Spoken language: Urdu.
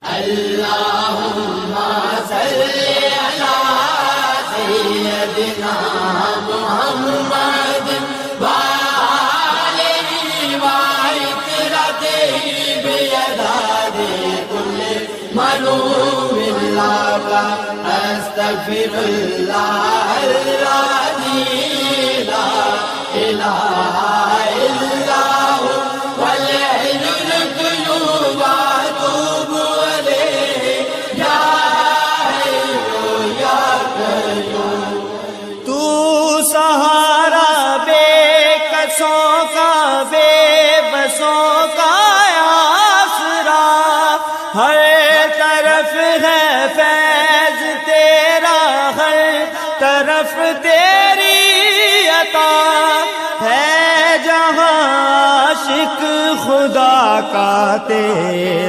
اللہم صلی علی سیدنا محمد وآلہ وعطرتہ بیداد کل ملوم اللہ استغفر اللہ العظیم لا الہ الا ہوا والحی القیوم واتوب الیہ یا حی یا قیوم۔ تو سہارا بے کسوں کا بے بسوں کا آسرا، ہر طرف ہے فیض تیرا، ہر طرف تیری عطا ہے، جہاں عاشق خدا کا تیرا